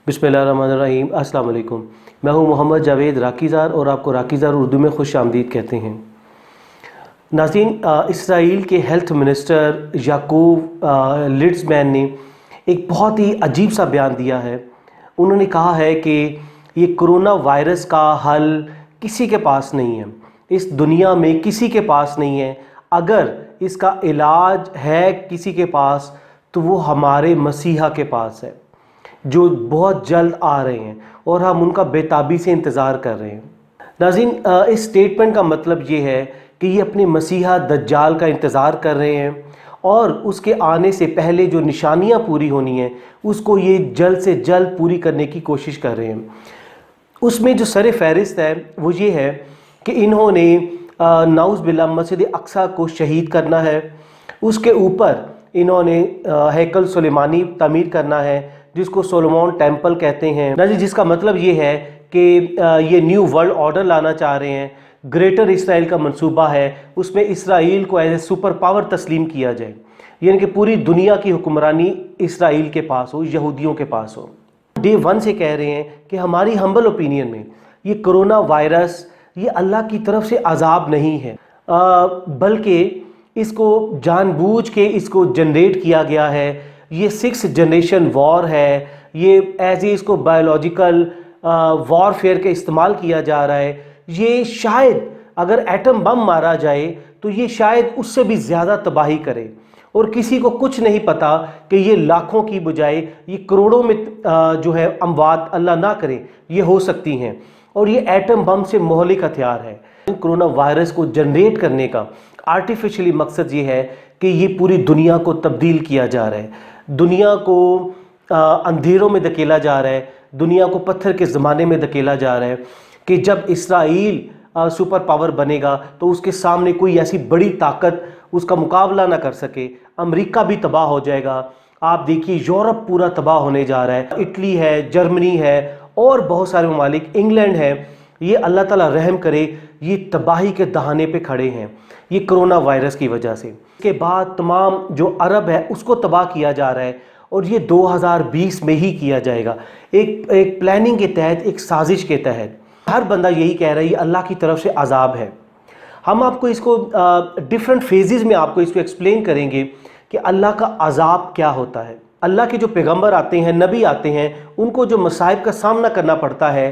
बिस्मिल्लाहिर्रहमानिर्रहीम। अस्सलाम वालेकुम। मैं हूं मोहम्मद जावेद राकीज़ार और आपको राकीज़ार उर्दू में खुश आमदीद कहते हैं। नाज़रीन, इसराइल के हेल्थ मिनिस्टर याकूब लिट्ज़मैन ने एक बहुत ही अजीब सा बयान दिया है। उन्होंने कहा है कि ये कोरोना वायरस का हल किसी के पास नहीं है, इस दुनिया में किसी के पास नहीं है। अगर इसका इलाज है किसी के पास तो वो हमारे मसीहा के पास है, जो बहुत जल्द आ रहे हैं और हम उनका बेताबी से इंतज़ार कर रहे हैं। नाज़रीन, इस स्टेटमेंट का मतलब ये है कि ये अपने मसीहा दज्जाल का इंतज़ार कर रहे हैं और उसके आने से पहले जो निशानियां पूरी होनी हैं उसको ये जल्द से जल्द पूरी करने की कोशिश कर रहे हैं। उसमें जो सर फहरिस्त है वो ये है कि इन्होंने नाउज़ बिल्लाह मस्जिद अक्सा को शहीद करना है, उसके ऊपर इन्होंने हैकल सुलेमानी तामीर करना है जिसको सोलोमन टेम्पल कहते हैं। नाज़रीन, जिसका मतलब ये है कि ये न्यू वर्ल्ड ऑर्डर लाना चाह रहे हैं। ग्रेटर इसराइल का मंसूबा है, उसमें इसराइल को एज ए सुपर पावर तस्लीम किया जाए, यानी कि पूरी दुनिया की हुक्मरानी इसराइल के पास हो, यहूदियों के पास हो। डे वन से कह रहे हैं कि हमारी हम्बल ओपिनियन में ये कोरोना वायरस ये अल्लाह की तरफ से अजाब नहीं है, बल्कि इसको जानबूझ के इसको जनरेट किया गया है। ये 6th जनरेशन वॉर है, ये एज ए इसको बायोलॉजिकल वॉरफेयर के इस्तेमाल किया जा रहा है। ये शायद अगर एटम बम मारा जाए तो ये शायद उससे भी ज़्यादा तबाही करे और किसी को कुछ नहीं पता कि ये लाखों की बजाय ये करोड़ों में जो है अमवात अल्लाह ना करे ये हो सकती हैं, और ये एटम बम से मोहलिक हथियार है। कोरोना वायरस को जनरेट करने का आर्टिफिशियली मकसद ये है कि ये पूरी दुनिया को तब्दील किया जा रहा है, दुनिया को अंधेरों में धकेला जा रहा है, दुनिया को पत्थर के ज़माने में धकेला जा रहा है कि जब इसराइल सुपर पावर बनेगा तो उसके सामने कोई ऐसी बड़ी ताकत उसका मुकाबला ना कर सके। अमेरिका भी तबाह हो जाएगा। आप देखिए यूरोप पूरा तबाह होने जा रहा है, इटली है, जर्मनी है और बहुत सारे ममालिक, इंग्लैंड है। ये अल्लाह ताला रहम करे, ये तबाही के दहाने पे खड़े हैं ये कोरोना वायरस की वजह से। इसके बाद तमाम जो अरब है उसको तबाह किया जा रहा है और ये 2020 में ही किया जाएगा, एक प्लानिंग के तहत, एक साजिश के तहत। हर बंदा यही कह रहा है ये अल्लाह की तरफ से अजाब है। हम आपको इसको डिफरेंट फेजेस में आपको इसको एक्सप्लेन करेंगे कि अल्लाह का अजाब क्या होता है। अल्लाह के जो पैगंबर आते हैं, नबी आते हैं, उनको जो मसाइब का सामना करना पड़ता है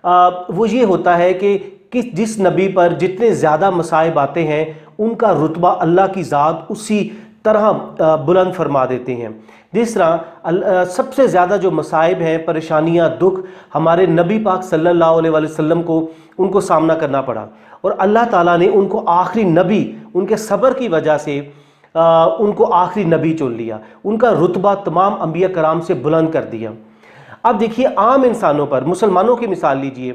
वो ये होता है कि जिस नबी पर जितने ज़्यादा मसाइब आते हैं उनका रुतबा अल्लाह की ज़ात उसी तरह बुलंद फरमा देते हैं। जिस तरह सबसे ज़्यादा जो मसाइब हैं, परेशानियां, दुख हमारे नबी पाक सल्लल्लाहु अलैहि वसल्लम को उनको सामना करना पड़ा और अल्लाह ताला ने उनको आखिरी नबी, उनके सब्र की वजह से उनको आखिरी नबी चुन लिया, उनका रुतबा तमाम अंबिया कराम से बुलंद कर दिया। अब देखिए आम इंसानों पर, मुसलमानों की मिसाल लीजिए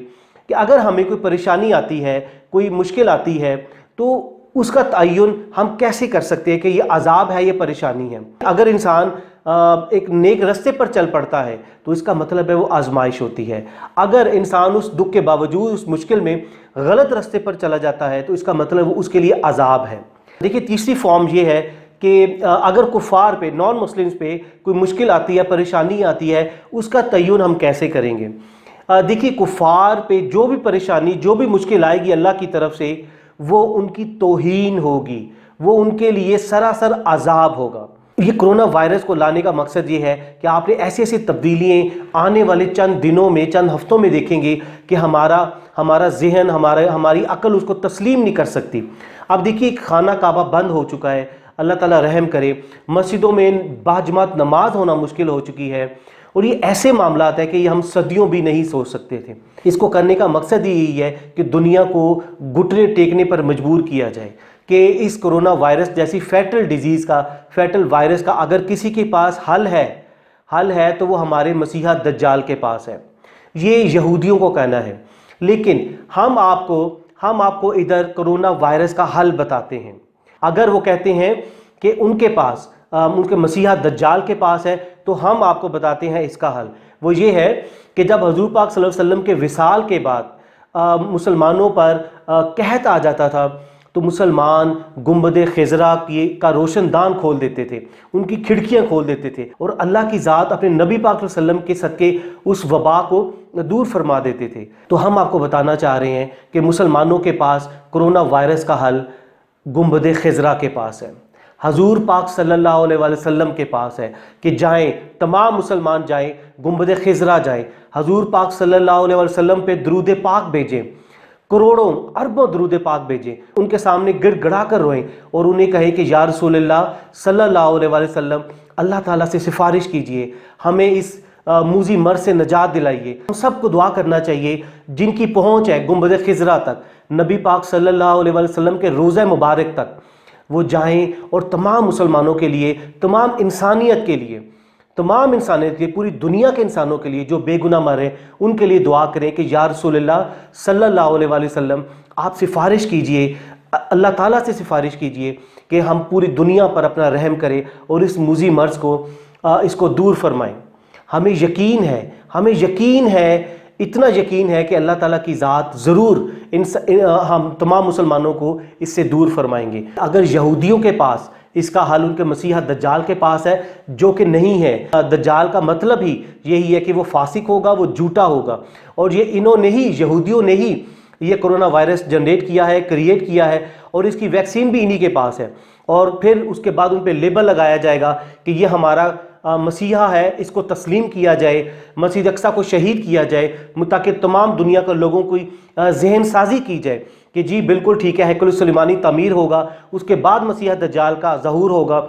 कि अगर हमें कोई परेशानी आती है, कोई मुश्किल आती है तो उसका तयन हम कैसे कर सकते हैं कि ये अजाब है, ये परेशानी है। अगर इंसान एक नेक रास्ते पर चल पड़ता है तो इसका मतलब है वो आजमाइश होती है। अगर इंसान उस दुख के बावजूद उस मुश्किल में गलत रास्ते पर चला जाता है तो इसका मतलब उसके लिए अजाब है। देखिए तीसरी फॉर्म ये है कि अगर कुफार पे, नॉन मुस्लिम्स पे कोई मुश्किल आती है, परेशानी आती है, उसका तयन हम कैसे करेंगे। देखिए कुफार पे जो भी परेशानी, जो भी मुश्किल आएगी अल्लाह की तरफ से, वो उनकी तौहीन होगी, वो उनके लिए सरासर अजाब होगा। ये कोरोना वायरस को लाने का मकसद ये है कि आपने ऐसी ऐसी तब्दीलियाँ आने वाले चंद दिनों में, चंद हफ्तों में देखेंगे कि हमारा जहन, हमारी अक्ल उसको तस्लीम नहीं कर सकती। अब देखिए खाना काबा बंद हो चुका है, अल्लाह ताला रहम करे, मस्जिदों में बाजमात नमाज होना मुश्किल हो चुकी है और ये ऐसे मामलात है कि ये हम सदियों भी नहीं सोच सकते थे। इसको करने का मकसद ही यही है कि दुनिया को घुटने टेकने पर मजबूर किया जाए कि इस कोरोना वायरस जैसी फैटल डिजीज़ का, फैटल वायरस का अगर किसी के पास हल है तो वो हमारे मसीहा दज्जाल के पास है। ये यहूदियों को कहना है, लेकिन हम आपको इधर कोरोना वायरस का हल बताते हैं। अगर वो कहते हैं कि उनके पास, उनके मसीहा दज्जाल के पास है, तो हम आपको बताते हैं इसका हल। वो ये है कि जब हजूर पाक सल्लल्लाहु अलैहि वसल्लम के विसाल के बाद मुसलमानों पर कहत आ जाता था تو مسلمان गुंबद खिज़रा का रोशनदान खोल देते थे, उनकी खिड़कियां खोल देते थे और अल्लाह की ज़ात अपने नबी पाक वसल्लम के सदके उस वबा को दूर फरमा देते थे। तो हम आपको बताना चाह रहे हैं कि मुसलमानों के पास कोरोना वायरस का हल गुंबद खिज़रा के पास है, हजूर पाक सल्लल्लाहु अलैहि वसल्लम के पास है कि जाएं, तमाम मुसलमान जाएं, गुंबद खिज़रा जाएं, हजूर पाक सल्लल्लाहु अलैहि वसल्लम पे दरूद पाक भेजें, करोड़ों अरबों दरूद पाक भेजें, उनके सामने गिड़गिड़ा कर रोएं और उन्हें कहें कि या रसूलल्लाह सल्लल्लाहु अलैहि वसल्लम अल्लाह ताला से सिफारिश कीजिए, हमें इस मूजी मर्ज से निजात दिलाइए। हम सबको दुआ करना चाहिए जिनकी पहुँच है गुंबद खिज़रा तक, नबी पाक सल्लल्लाहु अलैहि वसल्लम के रोज़ा मुबारक तक, वो जाएं और तमाम मुसलमानों के लिए, तमाम इंसानियत के लिए, पूरी दुनिया के इंसानों के लिए जो बेगुनाह मरे, उनके लिए दुआ करें कि या रसूलल्लाह सल्लल्लाहु अलैहि वसल्लम आप सिफारिश कीजिए, अल्लाह ताला से सिफारिश कीजिए कि हम पूरी दुनिया पर अपना रहम करें और इस मूजी मर्ज को इसको दूर फरमाएं। हमें यकीन है, इतना यकीन है कि अल्लाह ताला की ज़ात ज़रूर हम तमाम मुसलमानों को इससे दूर फरमाएंगे। अगर यहूदियों के पास इसका हल उनके मसीहा दज्जाल के पास है, जो कि नहीं है, दज्जाल का मतलब ही यही है कि वो फासिक होगा, वो झूठा होगा, और ये यहूदियों ने ही ये कोरोना वायरस जनरेट किया है, क्रिएट किया है, और इसकी वैक्सीन भी इन्हीं के पास है। और फिर उसके बाद उन पर लेबल लगाया जाएगा कि ये हमारा मसीहा है, इसको तस्लीम किया जाए, मस्जिद अक्सा को शहीद किया जाए, ताकि तमाम दुनिया के लोगों की जहन साजी की जाए कि जी बिल्कुल ठीक है, हैकल सुलेमानी तामीर होगा, उसके बाद मसीहा दज्जाल का ज़हूर होगा,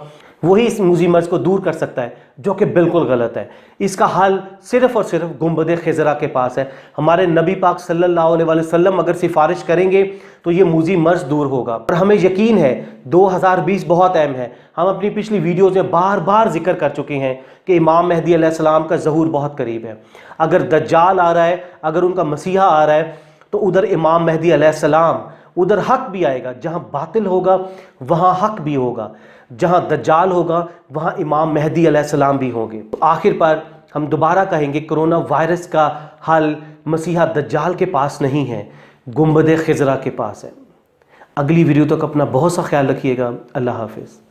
वही इस मूजी मर्ज को दूर कर सकता है, जो कि बिल्कुल गलत है। इसका हल सिर्फ़ और सिर्फ गुंबद खिज़रा के पास है। हमारे नबी पाक सल्लल्लाहु अलैहि वसल्लम अगर सिफारिश करेंगे तो ये मूजी मर्ज दूर होगा। और हमें यकीन है 2020 बहुत अहम है। हम अपनी पिछली वीडियोज़ में बार बार जिक्र कर चुके हैं कि इमाम मेहदी अलैहिस्सलाम का ज़हूर बहुत करीब है। अगर दज्जाल आ रहा है, अगर उनका मसीहा आ रहा है, तो उधर इमाम मेहदी अलैहिस्सलाम, उधर हक भी आएगा। जहाँ बातिल होगा वहाँ हक भी होगा, जहाँ दज्जाल होगा वहाँ इमाम मेहदी अलैहिस्सलाम भी होंगे। तो आखिर पर हम दोबारा कहेंगे कोरोना वायरस का हल मसीहा दज्जाल के पास नहीं है, गुंबद खिज़रा के पास है। अगली वीडियो तक अपना बहुत सा ख्याल रखिएगा। अल्लाह हाफिज़।